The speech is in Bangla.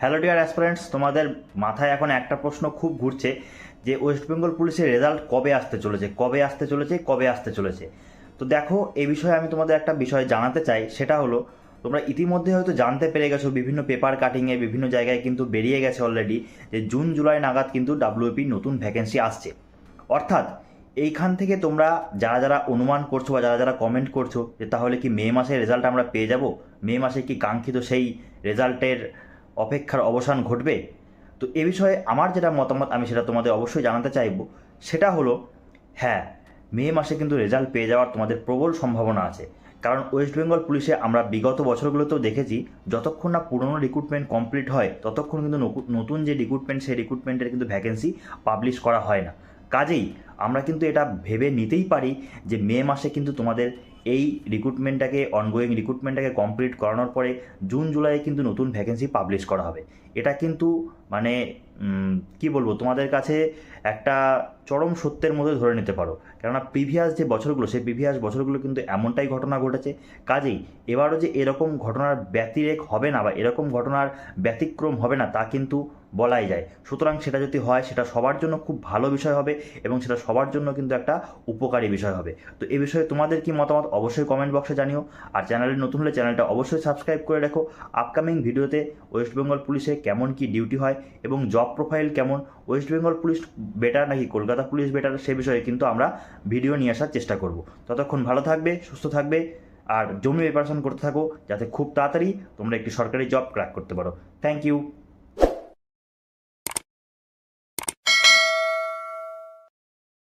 হ্যালো ডিয়ার অ্যাসপিরেন্টস, তোমাদের মাথায় এখন একটা প্রশ্ন খুব ঘুরছে যে ওয়েস্ট বেঙ্গল পুলিশের রেজাল্ট কবে আসতে চলেছে, কবে আসতে চলেছে, কবে আসতে চলেছে। তো দেখো, এই বিষয়ে আমি তোমাদের একটা বিষয় জানাতে চাই। সেটা হলো, তোমরা ইতিমধ্যে হয়তো জানতে পেরে গেছো, বিভিন্ন পেপার কাটিংয়ে বিভিন্ন জায়গায় কিন্তু বেরিয়ে গেছে অলরেডি যে জুন জুলাই নাগাদ কিন্তু ডাব্লিউপি নতুন ভ্যাকেন্সি আসছে। অর্থাৎ এইখান থেকে তোমরা যারা যারা অনুমান করছো বা যারা যারা কমেন্ট করছো যে তাহলে কি মে মাসে রেজাল্ট আমরা পেয়ে যাব, মে মাসে কি কাঙ্ক্ষিত সেই রেজাল্টের অপেক্ষার অবসান ঘটবে, তো এ বিষয়ে আমার যেটা মতামত আমি সেটা তোমাদের অবশ্যই জানাতে চাইব। সেটা হলো, হ্যাঁ, মে মাসে কিন্তু রেজাল্ট পেয়ে যাওয়ার তোমাদের প্রবল সম্ভাবনা আছে। কারণ ওয়েস্ট বেঙ্গল পুলিশে আমরা বিগত বছরগুলোতেও দেখেছি, যতক্ষণ না পুরনো রিক্রুটমেন্ট কমপ্লিট হয় ততক্ষণ কিন্তু নতুন যে রিক্রুটমেন্ট সেই রিক্রুটমেন্টের কিন্তু ভ্যাকেন্সি পাবলিশ করা হয় না। কাজেই আমরা কিন্তু এটা ভেবে নিতেই পারি যে মে মাসে কিন্তু তোমাদের এই রিক্রুটমেন্টটাকে, অনগোয়িং রিক্রুটমেন্টটাকে কমপ্লিট করানোর পরে জুন জুলাইয়ে কিন্তু নতুন ভ্যাকেন্সি পাবলিশ করা হবে। এটা কিন্তু মানে কি বলবো, তোমাদের কাছে একটা চরম সত্যের মধ্যে ধরে নিতে পারো। কেননা প্রিভিয়াস যে বছরগুলো, সেই প্রিভিয়াস বছরগুলো কিন্তু এমনটাই ঘটনা ঘটেছে। কাজেই এবারও যে এরকম ঘটনার ব্যতিরেক হবে না বা এরকম ঘটনার ব্যতিক্রম হবে না তা কিন্তু বলাই যায়। সুতরাং সেটা যদি হয় সেটা সবার জন্য খুব ভালো বিষয় হবে এবং সেটা সবার জন্য কিন্তু একটা উপকারী বিষয় হবে। তো এই বিষয়ে তোমাদের কি মতামত অবশ্যই কমেন্ট বক্সে জানিও। আর চ্যানেলে নতুন হলে চ্যানেলটা অবশ্যই সাবস্ক্রাইব করে রাখো। আপকামিং ভিডিওতে ওয়েস্ট বেঙ্গল পুলিশে কেমন কি ডিউটি হয় এবং জব প্রোফাইল কেমন, ওয়েস্ট বেঙ্গল পুলিশ বেটার নাকি কলকাতা পুলিশ বেটার, সে বিষয়ে কিন্তু আমরা ভিডিও নিয়ে আসার চেষ্টা করব। ততক্ষণ ভালো থাকবে, সুস্থ থাকবে, আর জমি প্রিপারেশন করতে থাকো যাতে খুব তাড়াতাড়ি তোমরা একটি সরকারি জব ক্র্যাক করতে পারো। Thank you.